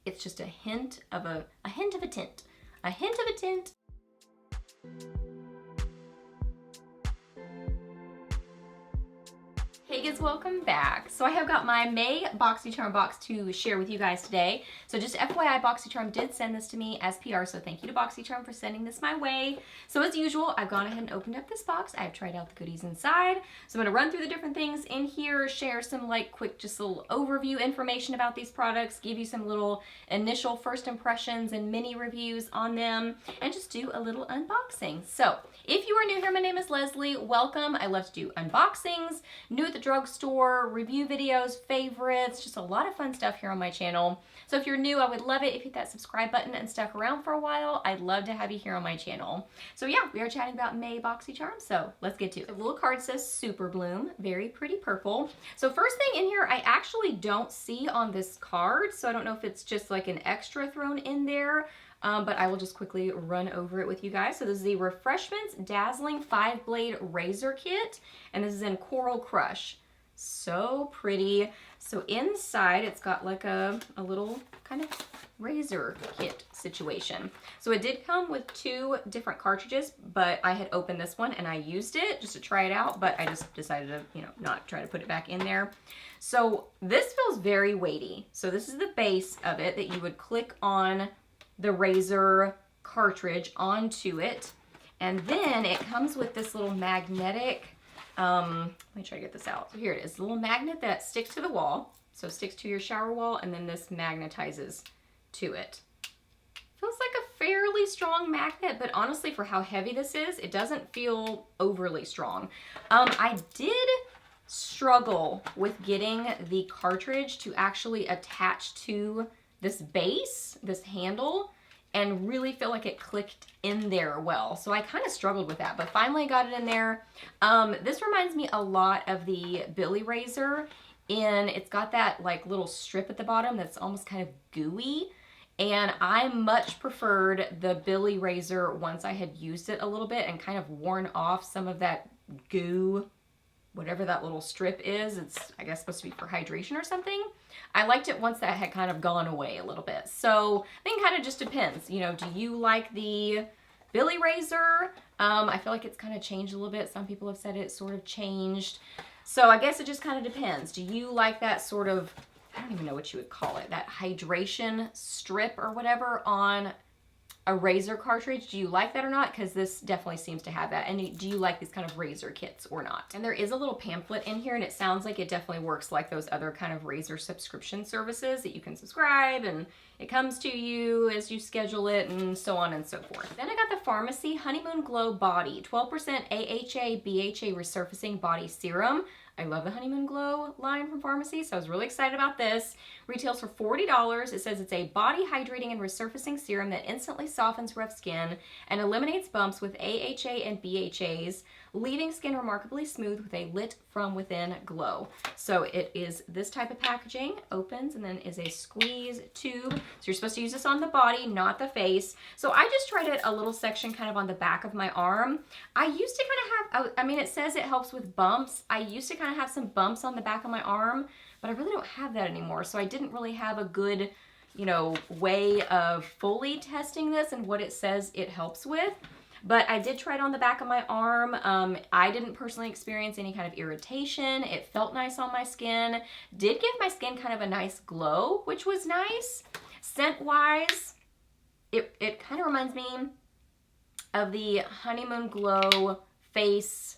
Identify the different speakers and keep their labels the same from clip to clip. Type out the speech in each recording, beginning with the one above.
Speaker 1: It's just a hint of a hint of a tint. A hint of a tint. Hey guys, welcome back. So I have got my May Boxycharm box to share with you guys today. So just FYI, Boxycharm did send this to me as PR, so thank you to Boxycharm for sending this my way. So as usual, I've gone ahead and opened up this box. I've tried out the goodies inside. So I'm gonna run through the different things in here, share some like quick, just a little overview information about these products, give you some little initial first impressions and mini reviews on them, and just do a little unboxing. So if you are new here, my name is Leslie. Welcome. I love to do unboxings, new at the drugstore, review videos, favorites, just a lot of fun stuff here on my channel. So if you're new, I would love it if you hit that subscribe button and stuck around for a while. I'd love to have you here on my channel. So yeah, we are chatting about May Boxycharm, so let's get to it. The little card says Super Bloom, very pretty purple. So first thing in here, I actually don't see on this card, so I don't know if it's just like an extra thrown in there. But I will just quickly run over it with you guys. So this is the Refreshments Dazzling 5-Blade Razor Kit, and this is in Coral Crush. So pretty. So inside it's got like a little kind of razor kit situation. So it did come with 2 different cartridges, but I had opened this one and I used it just to try it out, but I just decided to, you know, not try to put it back in there. So this feels very weighty. So this is the base of it that you would click on the razor cartridge onto it, and then it comes with this little magnetic, let me try to get this out. So here it is, a little magnet that sticks to the wall, so it sticks to your shower wall, and then this magnetizes to it. Feels like a fairly strong magnet, but honestly for how heavy this is, it doesn't feel overly strong. I did struggle with getting the cartridge to actually attach to this base, this handle, and really feel like it clicked in there well. So I kind of struggled with that, but finally got it in there. This reminds me a lot of the Billy Razor, and it's got that like little strip at the bottom that's almost kind of gooey. And I much preferred the Billy Razor once I had used it a little bit and kind of worn off some of that goo, whatever that little strip is. It's, I guess, supposed to be for hydration or something. I liked it once that had kind of gone away a little bit. So I think it kind of just depends. You know, do you like the Billy Razor? I feel like it's kind of changed a little bit. Some people have said it sort of changed. So I guess it just kind of depends. Do you like that sort of, I don't even know what you would call it, that hydration strip or whatever on a razor cartridge? Do you like that or not? Because this definitely seems to have that. And do you like these kind of razor kits or not? And there is a little pamphlet in here, and it sounds like it definitely works like those other kind of razor subscription services that you can subscribe and it comes to you as you schedule it and so on and so forth. Then I got the Pharmacy Honeymoon Glow Body 12% AHA BHA Resurfacing Body Serum. I love the Honeymoon Glow line from Pharmacy, so I was really excited about this. Retails for $40. It says it's a body hydrating and resurfacing serum that instantly softens rough skin and eliminates bumps with AHA and BHAs, leaving skin remarkably smooth with a lit from within glow. So it is this type of packaging, opens and then is a squeeze tube. So you're supposed to use this on the body, not the face. So I just tried it a little section kind of on the back of my arm. I used to kind of have, I mean, it says it helps with bumps. I used to kind of have some bumps on the back of my arm, but I really don't have that anymore. So I didn't really have a good, you know, way of fully testing this and what it says it helps with. But I did try it on the back of my arm. I didn't personally experience any kind of irritation. It felt nice on my skin. Did give my skin kind of a nice glow, which was nice. Scent-wise, it kind of reminds me of the Honeymoon Glow face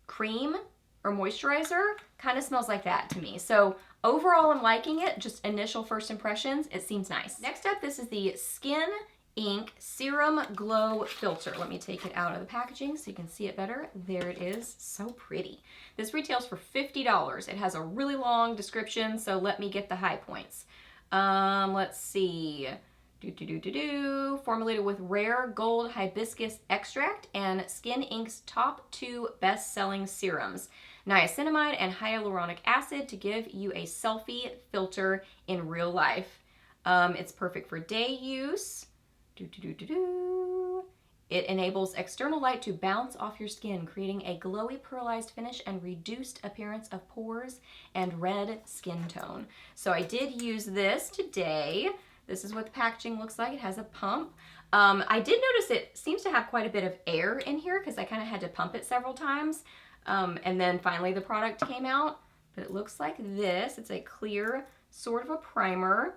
Speaker 1: cream or moisturizer. Kind of smells like that to me. So overall, I'm liking it. Just initial first impressions, it seems nice. Next up, this is the Skin Ink Serum Glow Filter. Let me take it out of the packaging so you can see it better. There it is. So pretty. This retails for $50. It has a really long description, so let me get the high points. Let's see. Formulated with rare gold hibiscus extract and Skin Ink's top 2 best-selling serums, niacinamide and hyaluronic acid, to give you a selfie filter in real life. It's perfect for day use. It enables external light to bounce off your skin, creating a glowy pearlized finish and reduced appearance of pores and red skin tone. So I did use this today. This is what the packaging looks like. It has a pump. I did notice it seems to have quite a bit of air in here because I kind of had to pump it several times. And then finally the product came out. But it looks like this. It's a clear sort of a primer.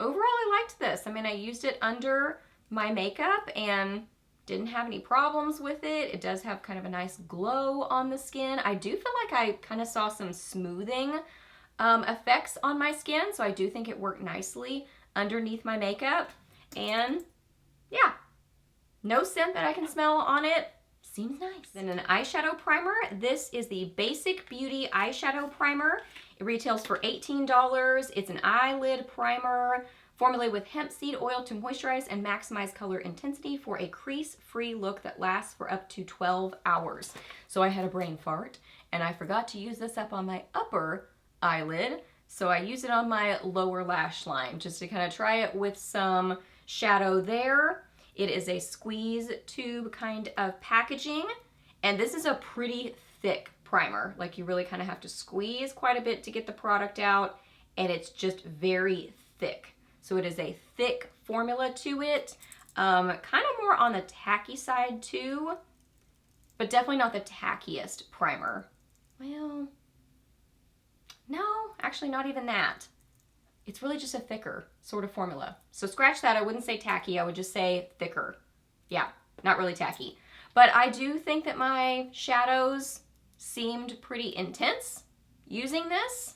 Speaker 1: Overall, I liked this. I mean, I used it under my makeup and didn't have any problems with it. It does have kind of a nice glow on the skin. I do feel like I kind of saw some smoothing effects on my skin, so I do think it worked nicely underneath my makeup. And yeah, no scent that I can smell on it. Seems nice. Then an eyeshadow primer. This is the Basic Beauty eyeshadow primer. It retails for $18. It's an eyelid primer formulated with hemp seed oil to moisturize and maximize color intensity for a crease-free look that lasts for up to 12 hours. So I had a brain fart and I forgot to use this up on my upper eyelid. So I use it on my lower lash line just to kind of try it with some shadow there. It is a squeeze tube kind of packaging, and this is a pretty thick primer. Like, you really kind of have to squeeze quite a bit to get the product out, and it's just very thick. So it is a thick formula to it, kind of more on the tacky side too, but definitely not the tackiest primer. Well, no, actually not even that. It's really just a thicker sort of formula. So scratch that, I wouldn't say tacky, I would just say thicker. Yeah, not really tacky. But I do think that my shadows seemed pretty intense using this.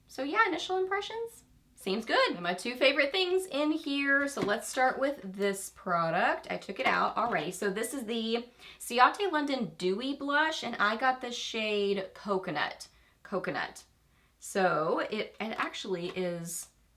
Speaker 1: So yeah, initial impressions, seems good. And my two favorite things in here, so let's start with this product. I took it out already. So this is the Ciate London Dewy Blush, and I got the shade Coconut. So it actually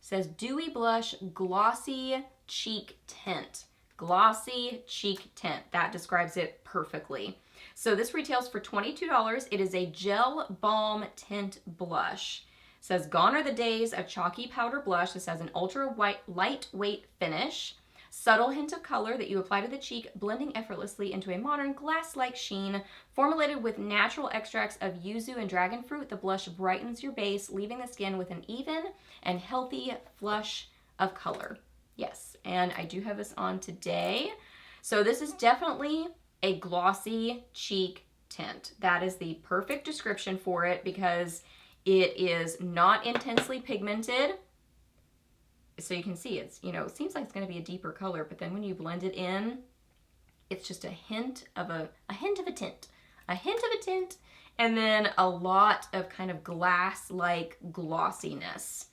Speaker 1: says Dewy Blush Glossy Cheek Tint. Glossy Cheek Tint. That describes it perfectly. So this retails for $22. It is a gel balm tint blush. It says, gone are the days of chalky powder blush. This has an ultra lightweight finish. Subtle hint of color that you apply to the cheek, blending effortlessly into a modern glass-like sheen. Formulated with natural extracts of yuzu and dragon fruit, the blush brightens your base, leaving the skin with an even and healthy flush of color. Yes, and I do have this on today. So this is definitely a glossy cheek tint. That is the perfect description for it because it is not intensely pigmented. So you can see it's, it seems like it's going to be a deeper color, but then when you blend it in, it's just a hint of a tint, and then a lot of kind of glass-like glossiness.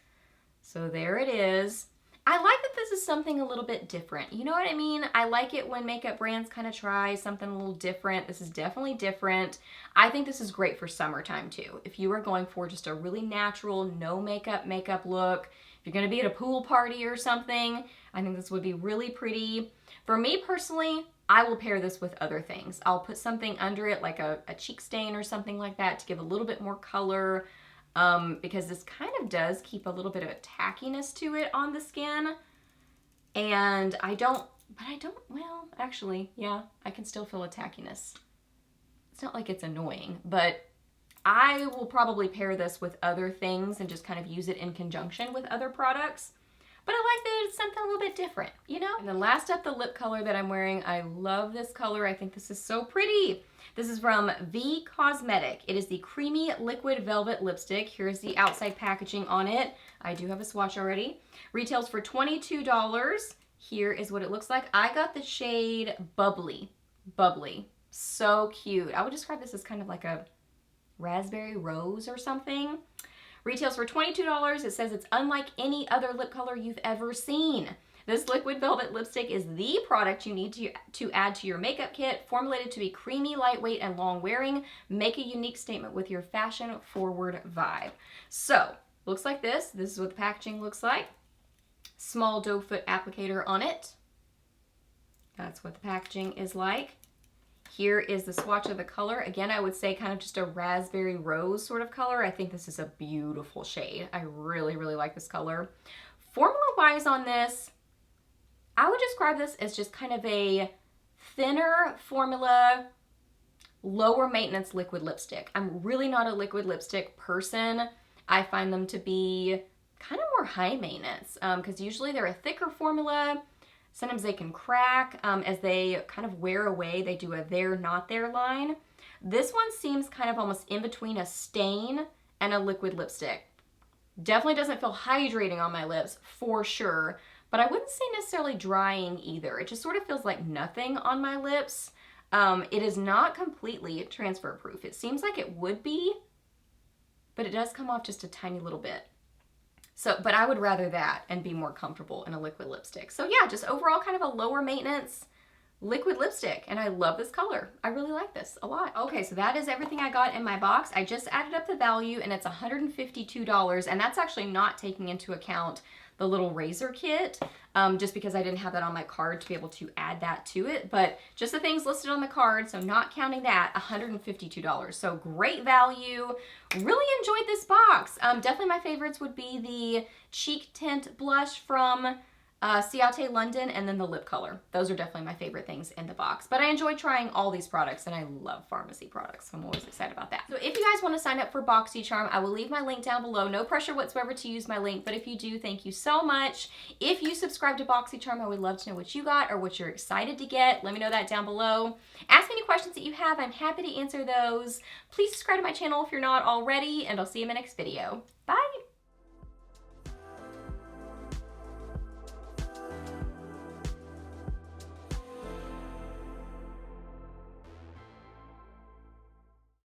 Speaker 1: So there it is. I like that this is something a little bit different. You know what I mean? I like it when makeup brands kind of try something a little different. This is definitely different. I think this is great for summertime too. If you are going for just a really natural, no makeup look, if you're gonna be at a pool party or something, I think this would be really pretty. For me personally, I will pair this with other things. I'll put something under it like a cheek stain or something like that to give a little bit more color. Because this kind of does keep a little bit of a tackiness to it on the skin. And well, actually, yeah, I can still feel a tackiness. It's not like it's annoying, but I will probably pair this with other things and just kind of use it in conjunction with other products. But I like that it's something a little bit different, And then last up, the lip color that I'm wearing. I love this color. I think this is so pretty. This is from V Cosmetic. It is the Creamy Liquid Velvet Lipstick. Here's the outside packaging on it. I do have a swatch already. Retails for $22. Here is what it looks like. I got the shade Bubbly. Bubbly. So cute. I would describe this as kind of like a raspberry rose or something. Retails for $22. It says it's unlike any other lip color you've ever seen. This liquid velvet lipstick is the product you need to add to your makeup kit, formulated to be creamy, lightweight, and long-wearing. Make a unique statement with your fashion-forward vibe. So, looks like this. This is what the packaging looks like. Small doe foot applicator on it. That's what the packaging is like. Here is the swatch of the color. Again, I would say kind of just a raspberry rose sort of color. I think this is a beautiful shade. I really, really like this color. Formula-wise on this, I would describe this as just kind of a thinner formula, lower maintenance liquid lipstick. I'm really not a liquid lipstick person. I find them to be kind of more high maintenance because usually they're a thicker formula. Sometimes they can crack as they kind of wear away. They do a there, not there line. This one seems kind of almost in between a stain and a liquid lipstick. Definitely doesn't feel hydrating on my lips for sure, but I wouldn't say necessarily drying either. It just sort of feels like nothing on my lips. It is not completely transfer proof. It seems like it would be, but it does come off just a tiny little bit. So, but I would rather that and be more comfortable in a liquid lipstick. So yeah, just overall kind of a lower maintenance liquid lipstick, and I love this color. I really like this a lot. Okay, so that is everything I got in my box. I just added up the value and it's $152, and that's actually not taking into account the little razor kit, just because I didn't have that on my card to be able to add that to it, but just the things listed on the card, so not counting that, $152. So great value. Really enjoyed this box. Definitely my favorites would be the cheek tint blush from Ciate London, and then the lip color. Those are definitely my favorite things in the box. But I enjoy trying all these products, and I love pharmacy products. So I'm always excited about that. So if you guys want to sign up for Boxycharm, I will leave my link down below. No pressure whatsoever to use my link, but if you do, thank you so much. If you subscribe to Boxycharm, I would love to know what you got or what you're excited to get. Let me know that down below. Ask me any questions that you have. I'm happy to answer those. Please subscribe to my channel if you're not already, and I'll see you in my next video. Bye!